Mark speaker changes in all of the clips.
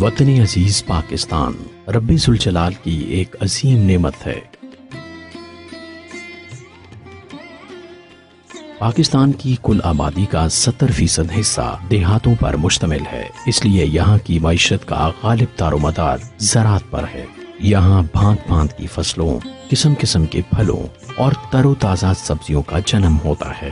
Speaker 1: وطن عزیز پاکستان رب ذوالجلال کی ایک عظیم نعمت ہے۔ پاکستان کی کل آبادی کا 70% حصہ دیہاتوں پر مشتمل ہے، اس لیے یہاں کی معیشت کا غالب دار و مدار زراعت پر ہے۔ یہاں بھانت بھانت کی فصلوں، قسم قسم کے پھلوں اور تر و تازہ سبزیوں کا جنم ہوتا ہے۔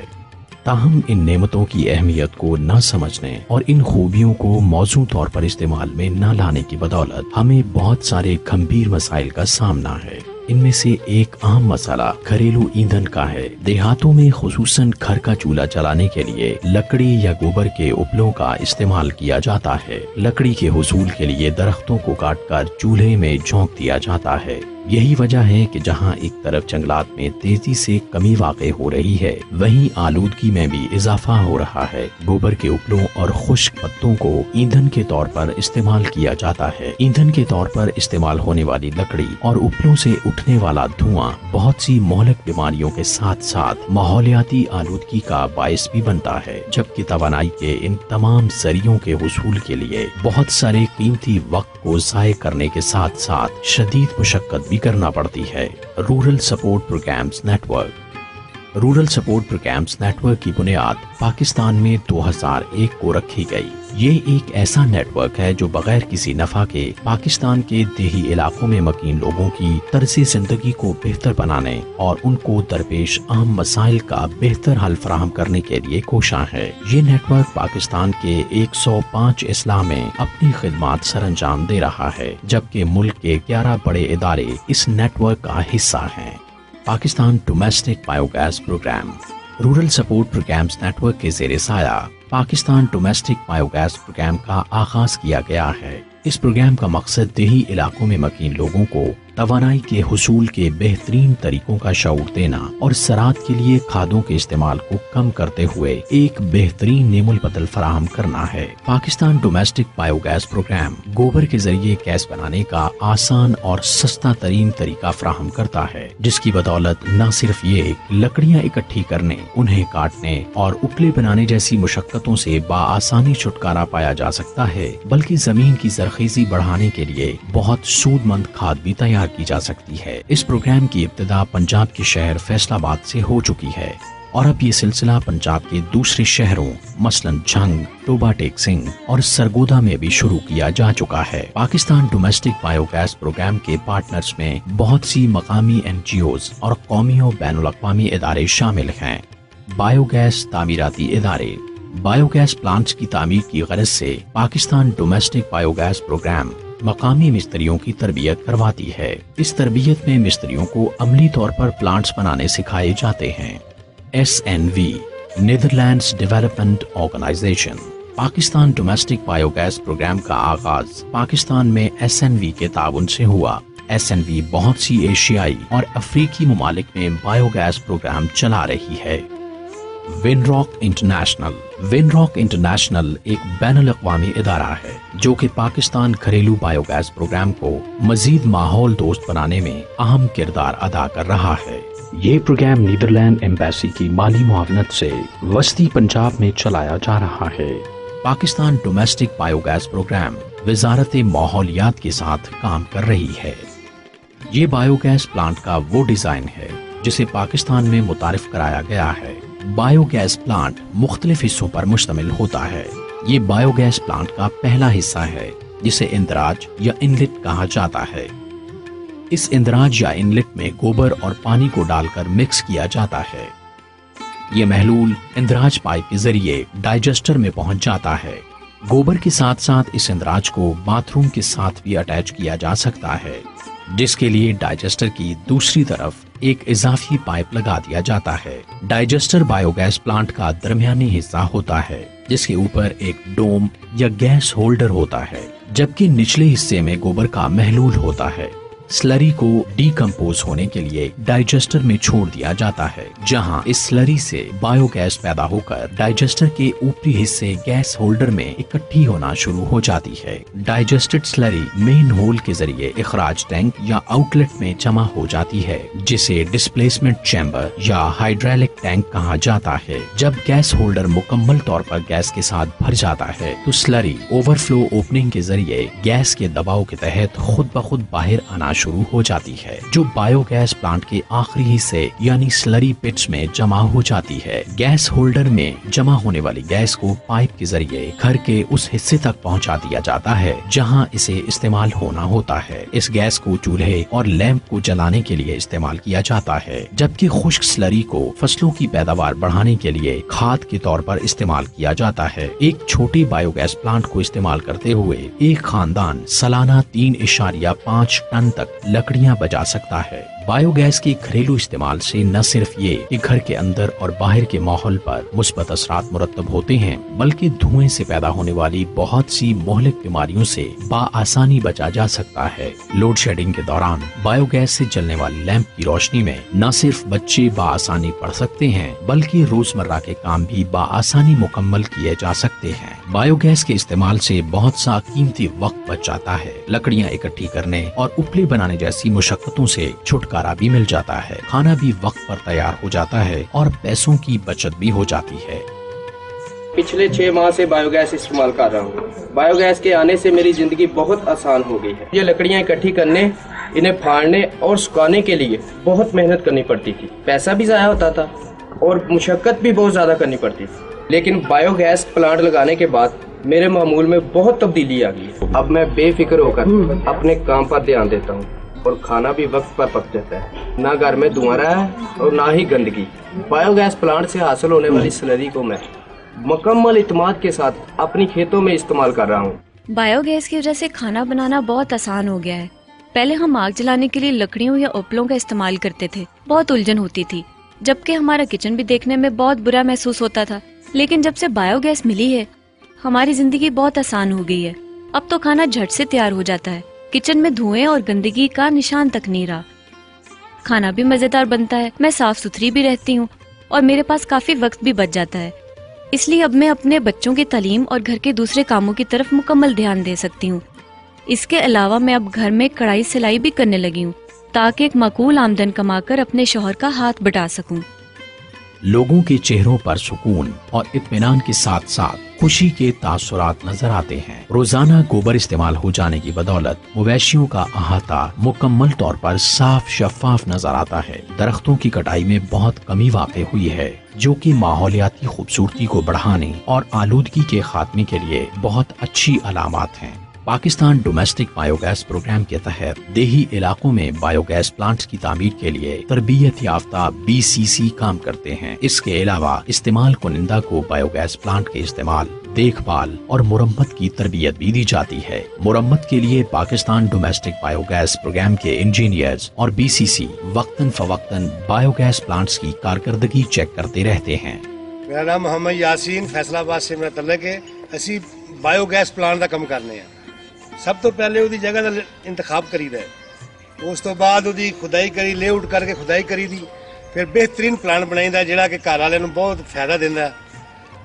Speaker 1: تاہم ان نعمتوں کی اہمیت کو نہ سمجھنے اور ان خوبیوں کو موزوں طور پر استعمال میں نہ لانے کی بدولت ہمیں بہت سارے گھمبیر مسائل کا سامنا ہے۔ ان میں سے ایک اہم مسئلہ گھریلو ایندھن کا ہے۔ دیہاتوں میں خصوصاً گھر کا چولہا جلانے کے لیے لکڑی یا گوبر کے اپلوں کا استعمال کیا جاتا ہے۔ لکڑی کے حصول کے لیے درختوں کو کاٹ کر چولہے میں جھونک دیا جاتا ہے۔ یہی وجہ ہے کہ جہاں ایک طرف جنگلات میں تیزی سے کمی واقع ہو رہی ہے، وہیں آلودگی میں بھی اضافہ ہو رہا ہے۔ گوبر کے اپلوں اور خشک پتوں کو ایندھن کے طور پر استعمال کیا جاتا ہے۔ ایندھن کے طور پر استعمال ہونے والی لکڑی اور اپلوں سے اٹھنے والا دھواں بہت سی مہلک بیماریوں کے ساتھ ساتھ ماحولیاتی آلودگی کا باعث بھی بنتا ہے، جبکہ توانائی کے ان تمام ذریعوں کے حصول کے لیے بہت سارے قیمتی وقت کو ضائع کرنے کے ساتھ ساتھ شدید مشقت بھی کرنا پڑتی ہے۔ Rural support programmes network. Rural support programmes network کی بنیاد پاکستان میں 2001 کو رکھی گئی۔ یہ ایک ایسا نیٹ ورک ہے جو بغیر کسی نفع کے پاکستان کے دیہی علاقوں میں مقیم لوگوں کی طرز زندگی کو بہتر بنانے اور ان کو درپیش اہم مسائل کا بہتر حل فراہم کرنے کے لیے کوشاں ہے۔ یہ نیٹ ورک پاکستان کے 105 اضلاع میں اپنی خدمات سر انجام دے رہا ہے، جبکہ ملک کے 11 بڑے ادارے اس نیٹ ورک کا حصہ ہیں۔ Pakistan domestic biogas programme. Rural support programmes network کے زیر سایہ Pakistan domestic biogas programme کا آغاز کیا گیا ہے۔ اس پروگرام کا مقصد دیہی علاقوں میں مقیم لوگوں کو توانائی کے حصول کے بہترین طریقوں کا شعور دینا اور زراعت کے لیے کھادوں کے استعمال کو کم کرتے ہوئے ایک بہترین نعم البدل فراہم کرنا ہے۔ Pakistan domestic biogas programme گوبر کے ذریعے گیس بنانے کا آسان اور سستا ترین طریقہ فراہم کرتا ہے، جس کی بدولت نہ صرف یہ لکڑیاں اکٹھی کرنے، انہیں کاٹنے اور اپلے بنانے جیسی مشقتوں سے بآسانی چھٹکارا پایا جا سکتا ہے، بلکہ زمین کی زرخیزی بڑھانے کے لیے بہت سود مند کھاد بھی تیار کی جا سکتی ہے۔ اس پروگرام کی ابتدا پنجاب کے شہر فیصل آباد سے ہو چکی ہے اور اب یہ سلسلہ پنجاب کے دوسرے شہروں مثلاً جھنگ، ٹوبا ٹیک سنگھ اور سرگودا میں بھی شروع کیا جا چکا ہے۔ Pakistan domestic biogas programme کے پارٹنرز میں بہت سی مقامی NGOز اور قومی و بین الاقوامی ادارے شامل ہیں۔ بایو گیس تعمیراتی ادارے۔ بایو گیس پلانٹس کی تعمیر کی غرض سے Pakistan domestic biogas programme مقامی مستریوں کی تربیت کرواتی ہے۔ اس تربیت میں مستریوں کو عملی طور پر پلانٹس بنانے سکھائے جاتے ہیں۔ SNV Netherlands development organisation. Pakistan domestic biogas programme کا آغاز پاکستان میں SNV کے تعاون سے ہوا۔ SNV بہت سی ایشیائی اور افریقی ممالک میں بایو گیس پروگرام چلا رہی ہے۔ ونراک انٹرنیشنل۔ ونراک انٹرنیشنل ایک بین الاقوامی ادارہ ہے جو کہ پاکستان گھریلو بایو گیس پروگرام کو مزید ماحول دوست بنانے میں اہم کردار ادا کر رہا ہے۔ یہ پروگرام نیدرلینڈ ایمبیسی کی مالی معاونت سے وسطی پنجاب میں چلایا جا رہا ہے۔ Pakistan domestic biogas programme وزارت ماحولیات کے ساتھ کام کر رہی ہے۔ یہ بایو گیس پلانٹ کا وہ ڈیزائن ہے جسے پاکستان میں متعارف کرایا گیا ہے۔ بایو گیس پلانٹ مختلف حصوں پر مشتمل ہوتا ہے۔ یہ بایو گیس پلانٹ کا پہلا حصہ ہے جسے اندراج یا انلیٹ کہا جاتا ہے۔ اس اندراج یا انلیٹ میں گوبر اور پانی کو ڈال کر مکس کیا جاتا ہے۔ یہ محلول اندراج پائپ کے ذریعے ڈائجسٹر میں پہنچ جاتا ہے۔ گوبر کے ساتھ ساتھ اس اندراج کو باتھ روم کے ساتھ بھی اٹیچ کیا جا سکتا ہے، جس کے لیے ڈائجسٹر کی دوسری طرف ایک اضافی پائپ لگا دیا جاتا ہے۔ ڈائجسٹر بایو گیس پلانٹ کا درمیانی حصہ ہوتا ہے جس کے اوپر ایک ڈوم یا گیس ہولڈر ہوتا ہے، جبکہ نچلے حصے میں گوبر کا محلول ہوتا ہے۔ स्लरी को डीकम्पोज होने के लिए डाइजेस्टर में छोड़ दिया जाता है, जहां इस स्लरी से बायोगैस पैदा होकर डाइजेस्टर के ऊपरी हिस्से गैस होल्डर में इकट्ठी होना शुरू हो जाती है। डाइजेस्टेड स्लरी मेन होल के जरिए इखराज टैंक या आउटलेट में जमा हो जाती है, जिसे डिस्प्लेसमेंट चैम्बर या हाइड्रोलिक टैंक कहा जाता है। जब गैस होल्डर मुकम्मल तौर पर गैस के साथ भर जाता है तो स्लरी ओवरफ्लो ओपनिंग के जरिए गैस के दबाव के तहत खुद ब खुद बाहर आना शुरू हो जाती है, जो बायोगैस प्लांट के आखिरी हिस्से यानी स्लरी पिट्स में जमा हो जाती है। गैस होल्डर में जमा होने वाली गैस को पाइप के जरिए घर के उस हिस्से तक पहुंचा दिया जाता है जहां इसे इस्तेमाल होना होता है। इस गैस को चूल्हे और लैंप को जलाने के लिए इस्तेमाल किया जाता है, जबकि खुश्क स्लरी को फसलों की पैदावार बढ़ाने के लिए खाद के तौर पर इस्तेमाल किया जाता है। एक छोटे बायोगैस प्लांट को इस्तेमाल करते हुए एक खानदान सालाना 3.5 टन तक लकड़ियां बचा सकता है। बायोगैस के घरेलू इस्तेमाल से न सिर्फ ये कि घर के अंदर और बाहर के माहौल पर मुस्बत असरात मुरतब होते हैं, बल्कि धुएं से पैदा होने वाली बहुत सी मोहलिक बीमारियों से बाआसानी बचा जा सकता है। लोड शेडिंग के दौरान बायोगैस से जलने वाले लैंप की रोशनी में न सिर्फ बच्चे बाआसानी पढ़ सकते हैं, बल्कि रोजमर्रा के काम भी बाआसानी मुकम्मल किए जा सकते हैं। बायोगैस के इस्तेमाल से बहुत सा कीमती वक्त बच जाता है। लकड़ियाँ इकट्ठी करने और उपले बनाने जैसी मुशक्कतों से छुटकारा भी मिल जाता है, खाना भी वक्त पर तैयार हो जाता है और पैसों की बचत भी हो जाती है।
Speaker 2: पिछले 6 माह से बायोगैस इस्तेमाल कर रहा हूँ। बायोगैस के आने से मेरी जिंदगी बहुत आसान हो गई है। ये लकड़ियाँ इकट्ठी करने, इन्हें फाड़ने और सुखाने के लिए बहुत मेहनत करनी पड़ती थी, पैसा भी जाया होता था और मुशक्कत भी बहुत ज्यादा करनी पड़ती थी। लेकिन बायोगैस प्लांट लगाने के बाद मेरे मामूल में बहुत तब्दीली आ गई। अब मैं बेफिक्र होकर अपने काम पर ध्यान देता हूँ और खाना भी वक्त पर पक जाता है। ना घर में धुआं रहा है और ना ही गंदगी। बायोगैस प्लांट से हासिल होने वाली स्लरी को मैं मुकम्मल इत्मीनान के साथ अपनी खेतों में इस्तेमाल कर रहा हूँ।
Speaker 3: बायोगैस की वजह से खाना बनाना बहुत आसान हो गया है। पहले हम आग जलाने के लिए लकड़ियों या उपलों का इस्तेमाल करते थे, बहुत उलझन होती थी, जबकि हमारा किचन भी देखने में बहुत बुरा महसूस होता था। लेकिन जब से बायोगैस मिली है, हमारी जिंदगी बहुत आसान हो गई है। अब तो खाना झट से तैयार हो जाता है, किचन में धुएं और गंदगी का निशान तक नहीं रहा। खाना भी मजेदार बनता है, मैं साफ सुथरी भी रहती हूँ और मेरे पास काफी वक्त भी बच जाता है। इसलिए अब मैं अपने बच्चों की तालीम और घर के दूसरे कामों की तरफ मुकम्मल ध्यान दे सकती हूँ। इसके अलावा मैं अब घर में कढ़ाई सिलाई भी करने लगी हूँ, ताकि एक माकूल आमदन कमाकर अपने शौहर का हाथ बटा सकूं।
Speaker 1: लोगों के चेहरों पर सुकून और इत्मीनान के साथ साथ खुशी के तासुरात नजर आते हैं। रोजाना गोबर इस्तेमाल हो जाने की बदौलत मवेशियों का अहाता मुकम्मल तौर पर साफ शफाफ नजर आता है। दरख्तों की कटाई में बहुत कमी वाक़ई हुई है, जो कि माहौलियाती खूबसूरती को बढ़ाने और आलूदगी के खात्मे के लिए बहुत अच्छी अलामात हैं। पाकिस्तान डोमेस्टिक बायोगैस प्रोग्राम के तहत देही इलाकों में बायोगैस प्लांट्स की तामीर के लिए तरबियत याफ्ता BCC काम करते हैं। इसके अलावा इस्तेमाल कुनिंदा को बायोगैस प्लांट के इस्तेमाल, देखभाल और मुरम्मत की तरबियत भी दी जाती है। मुरम्मत के लिए पाकिस्तान डोमेस्टिक बायोगैस प्रोग्राम के इंजीनियर्स और BCC वक्तन फवक्तन बायोगैस प्लांट्स की कारकर्दगी चेक करते रहते हैं।
Speaker 4: मेरा नाम मोहम्मद यासीन, फैसलाबाद से मेरा तल्लक है। असी बायोगैस प्लांट का काम करने हैं। सब तो पहले उसकी जगह का इंतखाब करीदा है, उस तो बाद उसकी खुदाई करी, लेआउट करके खुदाई करी दी, फिर बेहतरीन प्लांट बनाईदा जिहड़ा कि घर वाले नूं बहुत फायदा दिंदा है।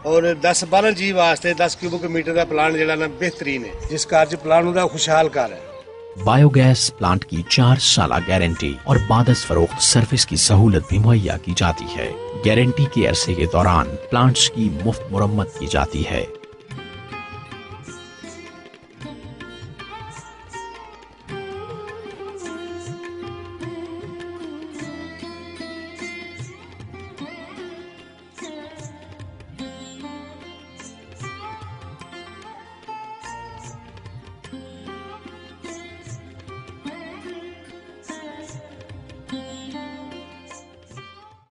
Speaker 4: और 10-12 जी वास्ते 10 क्यूबिक मीटर का प्लांट जिहड़ा ना बेहतरीन है, जिस घर च प्लांट उहदा खुशहाल घर है।
Speaker 1: बायोगैस प्लांट की 4 साल गारंटी और बादस फरोख्त सर्विस की सहूलत भी मुहैया की जाती है। गारंटी के अरसे के दौरान प्लांट्स की मुफ्त मुरम्मत की जाती है।